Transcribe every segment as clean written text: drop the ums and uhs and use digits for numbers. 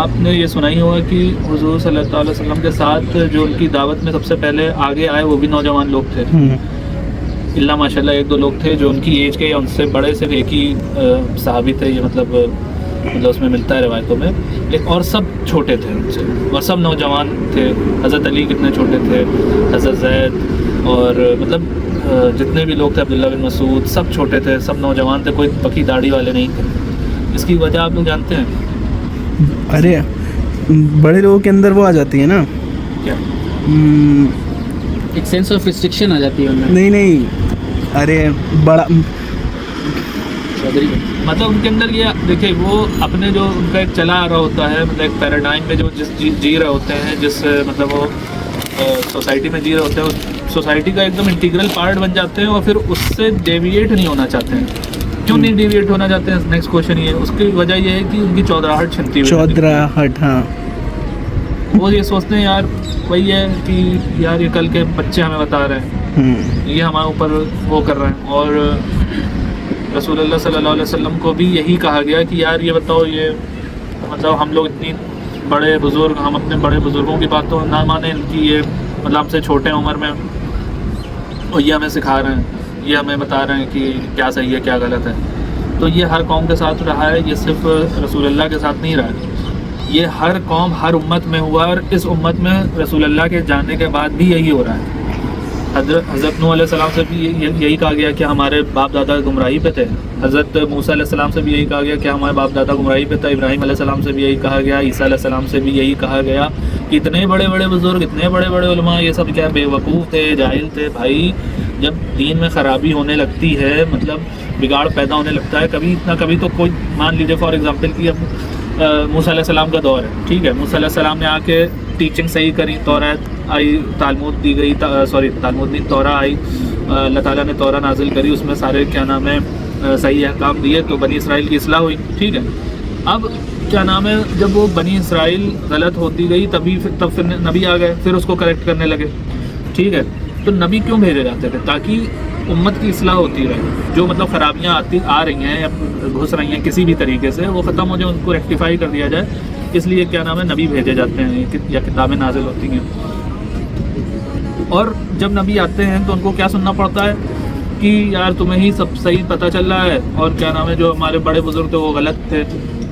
آپ نے یہ سنا ہی ہوگا کہ حضور صلی اللہ علیہ وسلم کے ساتھ جو ان کی دعوت میں سب سے پہلے آگے آئے وہ بھی نوجوان لوگ تھے. اللہ ماشاء اللہ ایک دو لوگ تھے جو ان کی ایج کے یا ان سے بڑے صرف ایک ہی صحابی تھے. یہ مطلب اس میں ملتا ہے روایتوں میں. اور سب چھوٹے تھے ان سے اور سب نوجوان تھے. حضرت علی کتنے چھوٹے تھے, حضرت زید اور مطلب جتنے بھی لوگ تھے, عبداللہ بن مسعود, سب چھوٹے تھے, سب نوجوان تھے, کوئی پکی داڑھی والے نہیں تھے. اس کی وجہ آپ لوگ جانتے ہیں؟ ارے بڑے لوگوں کے اندر وہ آ جاتی ہے نا, کیا ایک سینس آف ریسٹرکشن آ جاتی ہے ان میں. نہیں ارے بڑا مطلب ان کے اندر یہ دیکھیں, وہ اپنے جو ان کا ایک چلا آ رہا ہوتا ہے, مطلب ایک پیراڈائم میں جو جی رہے ہوتے ہیں, جس مطلب وہ سوسائٹی میں جی رہے ہوتے ہیں, اس سوسائٹی کا ایک دم انٹیگرل پارٹ بن جاتے ہیں اور پھر اس سے ڈیویٹ نہیں ہونا چاہتے ہیں. کیوں نہیں ڈیویٹ ہونا چاہتے ہیں؟ نیکسٹ کوشچن یہ ہے. اس کی وجہ یہ ہے کہ ان کی چودراہٹ چھنتی ہوئی, چودراہٹ. ہاں, وہ یہ سوچتے ہیں یار وہی ہے کہ یار یہ کل کے بچے ہمیں بتا رہے ہیں, یہ ہمارے اوپر وہ کر رہے ہیں. اور رسول اللہ صلی اللہ علیہ وسلم کو بھی یہی کہا گیا کہ یار یہ بتاؤ, یہ مطلب ہم لوگ اتنی بڑے بزرگ, ہم اپنے بڑے بزرگوں کی بات تو نہ مانیں, ان کی یہ مطلب ہم سے چھوٹے عمر میں, اور یہ ہمیں سکھا رہے ہیں, یہ ہمیں بتا رہے ہیں کہ کیا صحیح ہے کیا غلط ہے. تو یہ ہر قوم کے ساتھ رہا ہے, یہ صرف رسول اللہ کے ساتھ نہیں رہا ہے, یہ ہر قوم ہر امت میں ہوا. اور اس امت میں رسول اللہ کے جانے کے بعد بھی یہی ہو رہا ہے. حضرت نوح علیہ السلام سے بھی یہی کہا گیا کہ ہمارے باپ دادا گمراہی پہ تھے. حضرت موسیٰ علیہ السلام سے بھی یہی کہا گیا کہ ہمارے باپ دادا گمراہی پہ تھے. ابراہیم علیہ السلام سے بھی یہی کہا گیا. عیسیٰ علیہ السلام سے بھی یہی کہا گیا کہ اتنے بڑے بڑے بزرگ, اتنے بڑے بڑے علماء, یہ سب کیا بے وقوف تھے, جاہل تھے. بھائی جب دین میں خرابی ہونے لگتی ہے, مطلب بگاڑ پیدا ہونے لگتا ہے, کبھی نہ کبھی تو کوئی, مان لیجیے فار ایگزامپل کہ اب موسیٰ علیہ السلام کا دور ہے, ٹھیک ہے, موسیٰ علیہ السلام نے آ کے ٹیچنگ صحیح کری, تورات آئی, تالمود دی گئی, تالمود نہیں, تورا آئی, اللہ تعالیٰ نے تورا نازل کری, اس میں سارے کیا نام ہے صحیح احکام دیے, تو بنی اسرائیل کی اصلاح ہوئی, ٹھیک ہے. اب کیا نام ہے, جب وہ بنی اسرائیل غلط ہوتی گئی تب پھر نبی آ گئے, پھر اس کو کریکٹ کرنے لگے, ٹھیک ہے. تو نبی کیوں بھیجے جاتے تھے؟ تاکہ امت کی اصلاح ہوتی رہے, جو مطلب خرابیاں آ رہی ہیں یا گھس رہی ہیں کسی بھی طریقے سے, وہ ختم ہو جائے, ان کو ریکٹیفائی کر دیا جائے. اس لیے کیا نام ہے نبی بھیجے جاتے ہیں یا کتابیں نازل ہوتی ہیں. اور جب نبی آتے ہیں تو ان کو کیا سننا پڑتا ہے کہ یار تمہیں ہی سب صحیح پتہ چل رہا ہے, اور کیا نام ہے جو ہمارے بڑے بزرگ تھے وہ غلط تھے.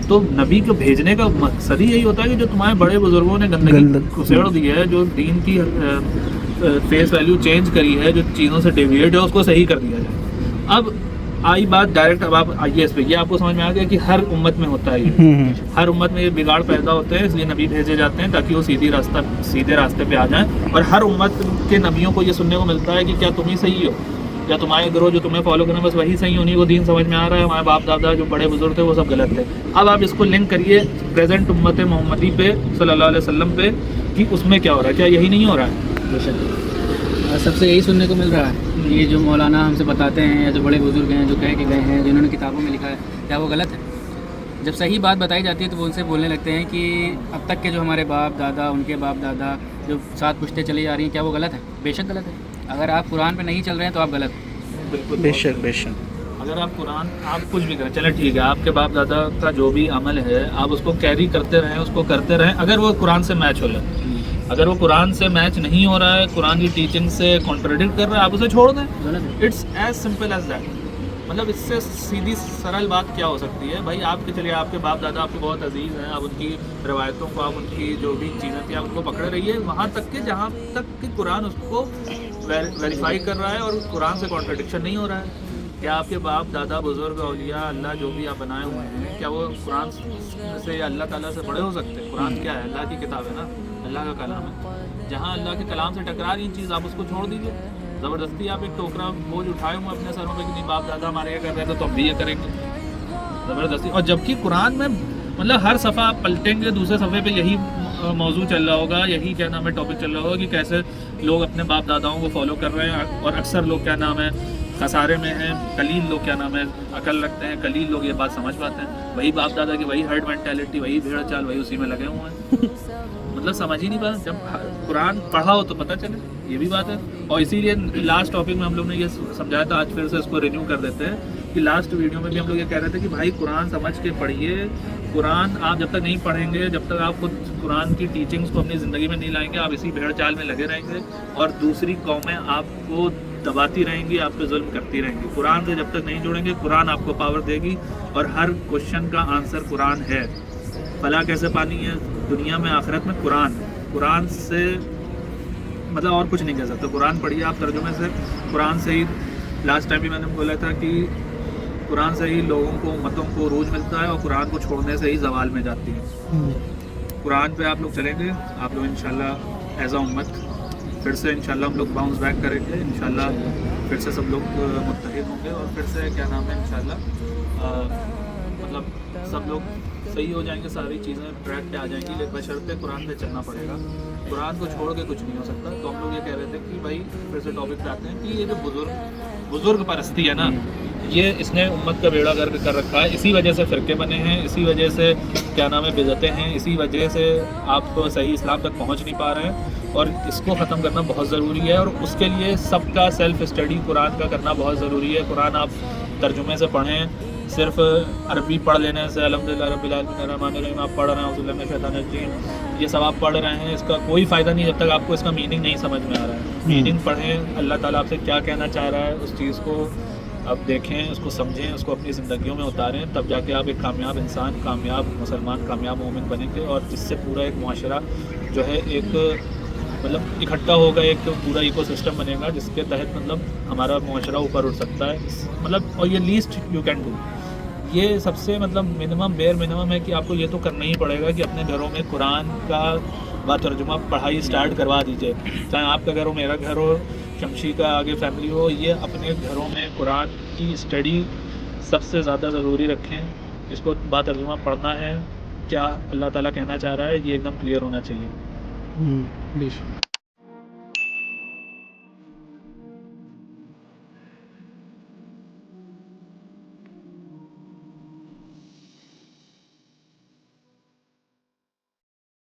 تو نبی کو بھیجنے کا مقصد ہی یہی ہوتا ہے کہ جو تمہارے بڑے بزرگوں نے گندگی کھسیڑ دی ہے, جو دین کی فیس ویلیو چینج کری ہے, جو چیزوں سے ڈیویٹ ہے, اس کو صحیح کر دیا جائے. اب آئی بات ڈائریکٹ, اب آپ آئیے اس پہ, یہ آپ کو سمجھ میں آ گیا کہ ہر امت میں ہوتا ہے یہ, ہر امت میں یہ بگاڑ پیدا ہوتے ہیں, اس لیے نبی بھیجے جاتے ہیں تاکہ وہ سیدھے راستے پہ آ جائیں. اور ہر امت کے نبیوں کو یہ سننے کو ملتا ہے کہ کیا تم ہی صحیح ہو, یا تمہارے گروہ جو تمہیں فالو کرنا بس وہی صحیح, انہیں کو دین سمجھ میں آ رہا ہے, ہمارے باپ دادا جو بڑے بزرگ تھے وہ سب غلط تھے. اب آپ اس کو لنک کریے پریزنٹ امت محمدی پہ صلی اللہ علیہ وسلم پہ کہ اس میں کیا ہو رہا ہے, کیا یہی نہیں ہو رہا ہے؟ سب سے یہی سننے کو مل رہا ہے. یہ جو مولانا ہم سے بتاتے ہیں یا جو بڑے بزرگ ہیں جو کہہ کے گئے ہیں, جنہوں نے کتابوں میں لکھا ہے, کیا وہ غلط ہے؟ جب صحیح بات بتائی جاتی ہے تو وہ ان سے بولنے لگتے ہیں کہ اب تک کے جو ہمارے باپ دادا, ان کے باپ دادا جو ساتھ پوچھتے چلی جا رہی ہیں, کیا وہ غلط ہے؟ بے شک غلط ہے. اگر آپ قرآن پہ نہیں چل رہے ہیں تو آپ غلط ہیں. بالکل, بے شک بے شک. اگر آپ قرآن, آپ کچھ بھی کریں, چلے ٹھیک ہے, آپ کے باپ دادا کا جو بھی عمل ہے آپ اس کو کیری کرتے رہیں, اس کو کرتے رہیں, اگر وہ قرآن سے میچ ہو جائے. اگر وہ قرآن سے میچ نہیں ہو رہا ہے, قرآن کی ٹیچنگ سے کانٹراڈکٹ کر رہا ہے, آپ اسے چھوڑ دیں. It's as simple as that. مطلب اس سے سیدھی سرل بات کیا ہو سکتی ہے؟ بھائی آپ کے چلیے, آپ کے باپ دادا آپ کے بہت عزیز ہیں, آپ ان کی روایتوں کو, آپ ان کی جو بھی چیزیں تھیں آپ ان کو پکڑے رہیے وہاں تک کہ جہاں تک کہ قرآن اس کو ویریفائی کر رہا ہے اور قرآن سے کانٹراڈکشن نہیں ہو رہا ہے. کیا آپ کے باپ دادا بزرگ اولیاء اللہ جو بھی آپ بنائے ہوئے ہیں, کیا وہ قرآن سے یا اللہ تعالیٰ سے بڑے ہو سکتے ہیں؟ قرآن کیا ہے؟ اللہ کی کتاب ہے نا, اللہ کا کلام ہے. جہاں اللہ کے کلام سے ٹکرا رہی چیز آپ اس کو چھوڑ دیجیے. زبردستی آپ ایک ٹوکرا بوجھ اٹھائے ہوئے اپنے سروں پہ کہ نہیں باپ دادا ہمارے یہ کر رہے تھے تو ہم بھی یہ کریں گے, زبردستی. اور جبکہ قرآن میں مطلب ہر صفحہ آپ پلٹیں گے, دوسرے صفحے پہ یہی موضوع چل رہا ہوگا, یہی کیا نام ہے ٹاپک چل رہا ہوگا کہ کیسے لوگ اپنے باپ داداؤں کو فالو کر رہے ہیں, اور اکثر لوگ کیا نام ہے خسارے میں ہیں. قلیل لوگ کیا نام ہے عقل رکھتے ہیں, قلیل لوگ یہ بات سمجھ پاتے ہیں. وہی باپ دادا کی وہی ہرڈ مینٹیلٹی, وہی بھیڑ چال, وہی اسی میں لگے ہوئے ہیں. مطلب سمجھ ہی نہیں پاتا. جب قرآن پڑھا ہو تو پتہ چلے, یہ بھی بات ہے. اور اسی لیے لاسٹ ٹاپک میں ہم لوگ نے یہ سمجھایا تھا, آج پھر سے اس کو رینیو کر دیتے ہیں کہ لاسٹ ویڈیو میں بھی ہم لوگ یہ کہہ رہے تھے کہ بھائی قرآن سمجھ کے پڑھیے, قرآن آپ جب تک نہیں پڑھیں گے، جب تک آپ خود قرآن کی ٹیچنگز کو اپنی زندگی میں نہیں لائیں گے، آپ اسی بھیڑ چال میں لگے رہیں گے اور دوسری قومیں آپ کو دباتی رہیں گی، آپ پہ ظلم کرتی رہیں گی. قرآن سے جب تک نہیں جڑیں گے، قرآن آپ کو پاور دے گی اور ہر کوشچن کا آنسر قرآن ہے. فلاح کیسے پانی ہے دنیا میں آخرت میں؟ قرآن سے مطلب اور کچھ نہیں کہہ سکتے. قرآن پڑھیے آپ ترجمے سے. قرآن سے ہی لاسٹ ٹائم بھی میں نے بولا تھا کہ قرآن سے ہی لوگوں کو امتوں کو عروج ملتا ہے اور قرآن کو چھوڑنے سے ہی زوال میں جاتی ہے. قرآن پہ آپ لوگ چلیں گے، آپ لوگ انشاءاللہ ایز اے امت پھر سے انشاءاللہ ہم لوگ باؤنس بیک کریں گے. انشاءاللہ پھر سے سب لوگ متحد ہوں گے اور پھر سے کیا نام ہے انشاءاللہ مطلب سب لوگ صحیح ہو جائیں گے، ساری چیزیں ٹریک پہ آ جائیں گی. لیکن بشرطے قرآن پہ چلنا پڑے گا. قرآن کو چھوڑ کے کچھ نہیں ہو سکتا. تو ہم لوگ یہ کہہ رہے تھے کہ بھائی پھر سے ٹاپک پہ آتے ہیں کہ یہ جو بزرگ پرستی ہے نا، یہ اس نے امت کا بیڑا گرک کر رکھا ہے. اسی وجہ سے فرقے بنے ہیں، اسی وجہ سے کیا نام ہے بدعتیں ہیں، اسی وجہ سے آپ صحیح اسلام تک پہنچ نہیں پا رہے ہیں. اور اس کو ختم کرنا بہت ضروری ہے اور اس کے لیے سب کا سیلف اسٹڈی قرآن کا کرنا بہت ضروری ہے. قرآن آپ ترجمے سے پڑھیں. صرف عربی پڑھ لینے سے الحمدللہ رب العالمین الرحمن الرحیم آپ پڑھ رہے ہیں اعوذ باللہ من الشیطان الرجیم، یہ سب آپ پڑھ رہے ہیں، اس کا کوئی فائدہ نہیں جب تک آپ کو اس کا میننگ نہیں سمجھ میں آ رہا ہے. میننگ پڑھیں، اللہ تعالیٰ آپ سے کیا کہنا چاہ رہا ہے اس چیز کو آپ دیکھیں، اس کو سمجھیں، اس کو اپنی زندگیوں میں اتاریں. تب جا کے آپ ایک کامیاب انسان، کامیاب مسلمان، کامیاب مومن بنیں گے اور جس سے پورا ایک معاشرہ جو ہے ایک مطلب اکٹھا ہوگا، ایک پورا ایکو سسٹم بنے گا جس کے تحت مطلب ہمارا معاشرہ اوپر اٹھ سکتا ہے. مطلب اور یہ لیسٹ یو کین ڈو، یہ سب سے مطلب منیمم بیئر منیمم ہے کہ آپ کو یہ تو کرنا ہی پڑے گا کہ اپنے گھروں میں قرآن کا ترجمہ پڑھائی اسٹارٹ کروا دیجیے. چاہے آپ کا گھر ہو، میرا گھر ہو، شمشی کا آگے فیملی ہو، یہ اپنے گھروں میں قرآن کی اسٹڈی سب سے زیادہ ضروری رکھیں. اس کو ترجمہ پڑھنا ہے، کیا اللہ تعالیٰ کہنا چاہ رہا ہے یہ ایک دم کلیئر ہونا چاہیے.